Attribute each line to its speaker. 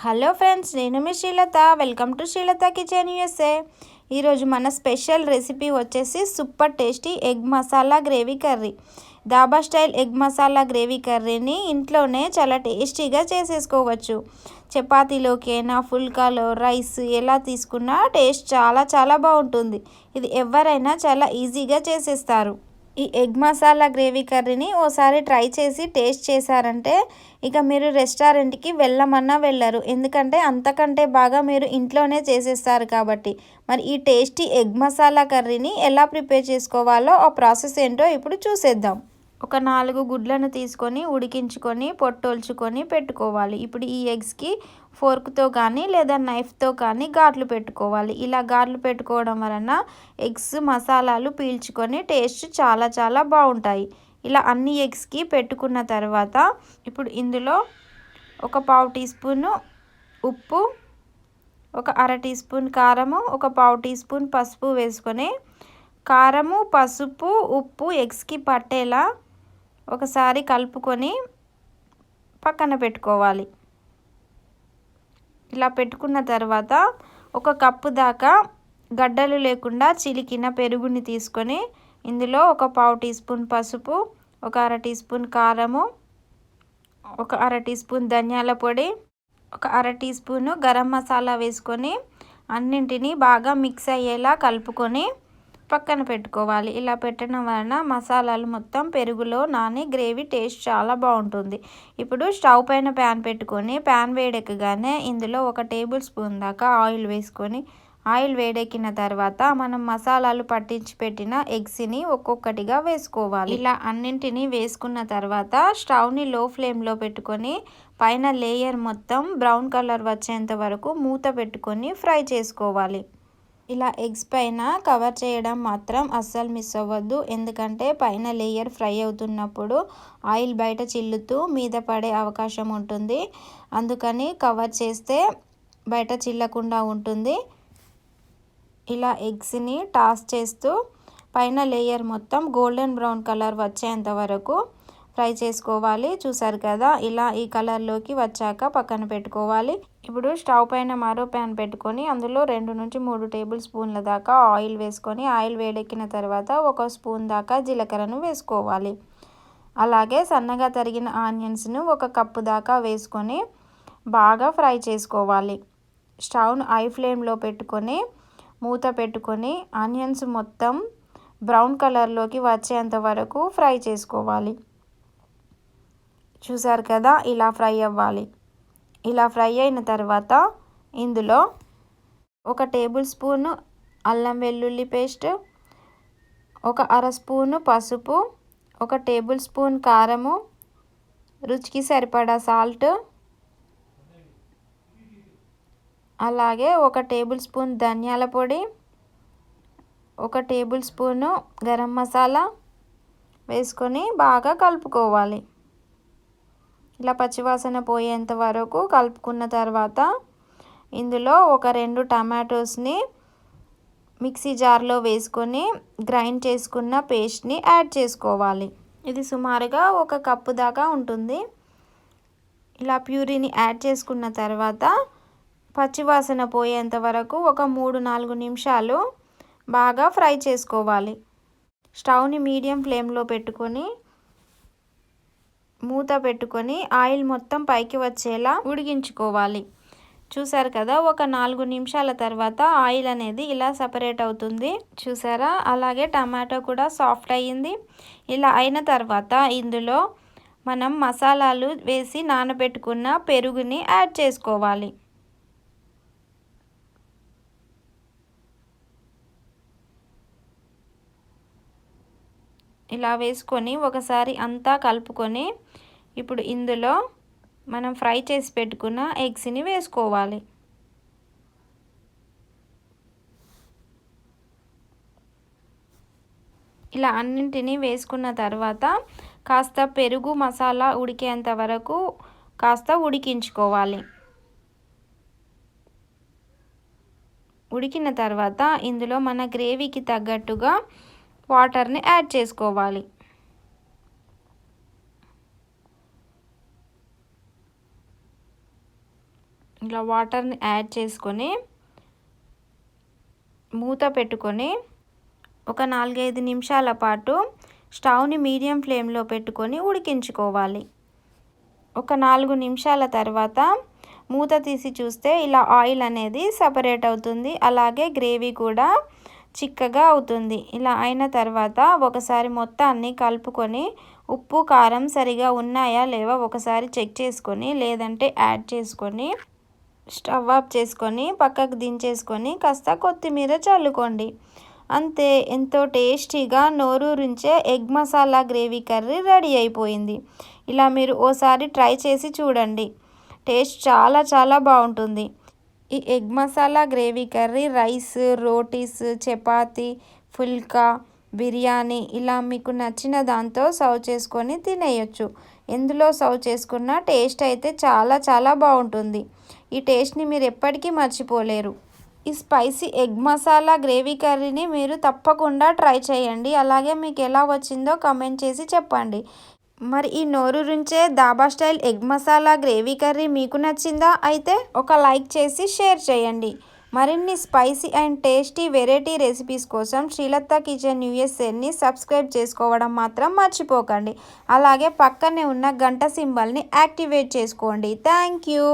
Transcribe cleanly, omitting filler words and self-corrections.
Speaker 1: Hello friends, నేను మీ Srilatha. Welcome to Srilatha kitchen USA. ఈరోజు మన స్పెషల్ రెసిపీ వచ్చేసి super tasty egg masala gravy curry. Dhaba style egg masala gravy కర్రీని ఇంట్లోనే చాలా టేస్టీగా చేసేసుకోవచ్చు. చపాతీలోకి అయినా ఫుల్కాలో రైస్ ఎలా తీసుకున్నా టేస్ట్ చాలా బాగుంటుంది. ఇది ఎవరైనా చాలా ఈజీగా చేసేస్తారు. ఈ ఎగ్ మసాలా గ్రేవీ కర్రీని ఓసారి ట్రై చేసి టేస్ట్ చేశారంటే ఇక మీరు రెస్టారెంట్కి వెళ్ళమన్నా వెళ్ళరు. ఎందుకంటే అంతకంటే బాగా మీరు ఇంట్లోనే చేసేస్తారు కాబట్టి. మరి ఈ టేస్టీ ఎగ్ మసాలా కర్రీని ఎలా ప్రిపేర్ చేసుకోవాలో ఆ ప్రాసెస్ ఏంటో ఇప్పుడు చూసేద్దాం. ఒక 4 గుడ్లను తీసుకొని ఉడికించుకొని పొట్టొల్చుకొని పెట్టుకోవాలి. ఇప్పుడు ఈ ఎగ్స్కి ఫోర్క్తో కానీ లేదా నైఫ్తో కానీ ఘాట్లు పెట్టుకోవాలి. ఇలా ఘాట్లు పెట్టుకోవడం వలన ఎగ్స్ మసాలాలు పీల్చుకొని టేస్ట్ చాలా బాగుంటాయి. ఇలా అన్ని ఎగ్స్కి పెట్టుకున్న తర్వాత ఇప్పుడు ఇందులో ఒక 1/2 టీ స్పూను ఉప్పు, ఒక 1/2 టీ స్పూన్ కారము, ఒక 1/2 టీ స్పూన్ పసుపు వేసుకొని కారము, పసుపు, ఉప్పు ఎగ్స్కి పట్టేలా ఒకసారి కలుపుకొని పక్కన పెట్టుకోవాలి. ఇలా పెట్టుకున్న తర్వాత ఒక కప్పు దాకా గడ్డలు లేకుండా చిలికిన పెరుగుని తీసుకొని ఇందులో ఒక 1/2 టీ స్పూన్ పసుపు, ఒక 1/2 టీ స్పూన్ కారము, ఒక 1/2 టీ స్పూన్ ధనియాల పొడి, ఒక 1/2 టీ స్పూను గరం మసాలా వేసుకొని అన్నింటినీ బాగా మిక్స్ అయ్యేలా కలుపుకొని పక్కన పెట్టుకోవాలి. ఇలా పెట్టడం వలన మసాలాలు మొత్తం పెరుగులో నాని గ్రేవీ టేస్ట్ చాలా బాగుంటుంది. ఇప్పుడు స్టవ్ పైన ప్యాన్ పెట్టుకొని ప్యాన్ వేడెక్కగానే ఇందులో 1 టేబుల్ స్పూన్ దాకా ఆయిల్ వేసుకొని ఆయిల్ వేడెక్కిన తర్వాత మనం మసాలాలు పట్టించి పెట్టిన ఎగ్స్ని ఒక్కొక్కటిగా వేసుకోవాలి. ఇలా అన్నింటినీ వేసుకున్న తర్వాత స్టవ్ని లో ఫ్లేమ్లో పెట్టుకొని పైన లేయర్ మొత్తం బ్రౌన్ కలర్ వచ్చేంత వరకు మూత పెట్టుకొని ఫ్రై చేసుకోవాలి. ఇలా ఎగ్స్ పైన కవర్ చేయడం మాత్రం అస్సలు మిస్ అవ్వద్దు. ఎందుకంటే పైన లేయర్ ఫ్రై అవుతున్నప్పుడు ఆయిల్ బయట చిల్లుతూ మీద పడే అవకాశం ఉంటుంది. అందుకని కవర్ చేస్తే బయట చిల్లకుండా ఉంటుంది. ఇలా ఎగ్స్ని టాస్ చేస్తూ పైన లేయర్ మొత్తం గోల్డెన్ బ్రౌన్ కలర్ వచ్చేంత వరకు ఫ్రై చేసుకోవాలి. చూసారు కదా, ఇలా ఈ కలర్లోకి వచ్చాక పక్కన పెట్టుకోవాలి. ఇప్పుడు స్టవ్ పైన మరో ప్యాన్ పెట్టుకొని అందులో 2 నుంచి 3 టేబుల్ స్పూన్ల దాకా ఆయిల్ వేసుకొని ఆయిల్ వేడెక్కిన తర్వాత 1 స్పూన్ దాకా జీలకర్రను వేసుకోవాలి. అలాగే సన్నగా తరిగిన ఆనియన్స్ను 1 కప్పు దాకా వేసుకొని బాగా ఫ్రై చేసుకోవాలి. స్టవ్ను హై ఫ్లేమ్లో పెట్టుకొని మూత పెట్టుకొని ఆనియన్స్ మొత్తం బ్రౌన్ కలర్లోకి వచ్చేంత వరకు ఫ్రై చేసుకోవాలి. చూసారు కదా, ఇలా ఫ్రై అవ్వాలి. ఇలా ఫ్రై అయిన తర్వాత ఇందులో 1 టేబుల్ స్పూను అల్లం వెల్లుల్లి పేస్ట్, ఒక 1/2 స్పూను పసుపు, 1 టేబుల్ స్పూన్ కారము, రుచికి సరిపడా సాల్ట్, అలాగే 1 టేబుల్ స్పూన్ ధనియాల పొడి, 1 టేబుల్ స్పూను గరం మసాలా వేసుకొని బాగా కలుపుకోవాలి. ఇలా పచ్చివాసన పోయేంత వరకు కలుపుకున్న తర్వాత ఇందులో ఒక 2 టమాటోస్ని మిక్సీ జార్లో వేసుకొని గ్రైండ్ చేసుకున్న పేస్ట్ని యాడ్ చేసుకోవాలి. ఇది సుమారుగా 1 కప్పు దాకా ఉంటుంది. ఇలా ప్యూరీని యాడ్ చేసుకున్న తర్వాత పచ్చివాసన పోయేంత వరకు ఒక 3-4 నిమిషాలు బాగా ఫ్రై చేసుకోవాలి. స్టవ్ని మీడియం ఫ్లేమ్లో పెట్టుకొని మూత పెట్టుకొని ఆయిల్ మొత్తం పైకి వచ్చేలా ఉడికించుకోవాలి. చూసారు కదా, ఒక 4 నిమిషాల తర్వాత ఆయిల్ అనేది ఇలా సపరేట్ అవుతుంది. చూసారా, అలాగే టమాటో కూడా సాఫ్ట్ అయ్యింది. ఇలా అయిన తర్వాత ఇందులో మనం మసాలాలు వేసి నానబెట్టుకున్న పెరుగుని యాడ్ చేసుకోవాలి. ఇలా వేసుకొని ఒకసారి అంతా కలుపుకొని ఇప్పుడు ఇందులో మనం ఫ్రై చేసి పెట్టుకున్న ఎగ్స్ని వేసుకోవాలి. ఇలా అన్నింటినీ వేసుకున్న తర్వాత కాస్త పెరుగు మసాలా ఉడికేంత వరకు కాస్త ఉడికించుకోవాలి. ఉడికిన తర్వాత ఇందులో మన గ్రేవీకి తగ్గట్టుగా వాటర్ని యాడ్ చేసుకోవాలి. ఇలా వాటర్ని యాడ్ చేసుకొని మూత పెట్టుకొని ఒక 4-5 నిమిషాల పాటు స్టవ్ని మీడియం ఫ్లేమ్లో పెట్టుకొని ఉడికించుకోవాలి. ఒక 4 నిమిషాల తర్వాత మూత తీసి చూస్తే ఇలా ఆయిల్ అనేది సపరేట్ అవుతుంది. అలాగే గ్రేవీ కూడా చిక్కగా అవుతుంది. ఇలా అయిన తర్వాత ఒకసారి మొత్తాన్ని కలుపుకొని ఉప్పు కారం సరిగా ఉన్నాయా లేవా ఒకసారి చెక్ చేసుకొని, లేదంటే యాడ్ చేసుకొని స్టవ్ ఆఫ్ చేసుకొని పక్కకు దించేసుకొని కాస్త కొత్తిమీర చల్లుకోండి. అంతే, ఎంతో టేస్టీగా నోరూరించే egg masala gravy curry ready అయిపోయింది. ఇలా మీరు ఓసారి ట్రై చేసి చూడండి. టేస్ట్ చాలా చాలా బాగుంటుంది. ఈ egg masala gravy curry rice, rotis, chapati, phulka, biryani ఇలా మీకు నచ్చిన దాంతో సర్వ్ చేసుకొని తినేయొచ్చు. ఎందులో సర్వ్ చేసుకున్న టేస్ట్ అయితే చాలా చాలా బాగుంటుంది. ఈ టేస్ట్ని మీరు ఎప్పటికీ మర్చిపోలేరు. ఈ స్పైసీ ఎగ్ మసాలా గ్రేవీ కర్రీని మీరు తప్పకుండా ట్రై చేయండి. అలాగే మీకు ఎలా వచ్చిందో కామెంట్ చేసి చెప్పండి. మరి ఈ నోరూరించే dhaba style egg masala gravy curry మీకు నచ్చిందా? అయితే ఒక లైక్ చేసి షేర్ చేయండి. మరిన్ని spicy and tasty variety recipes కోసం శ్రీలత కిచెన్ యూఎస్ఏని సబ్స్క్రైబ్ చేసుకోవడం మాత్రం మర్చిపోకండి. అలాగే పక్కనే ఉన్న గంట సింబల్ని యాక్టివేట్ చేసుకోండి. Thank you.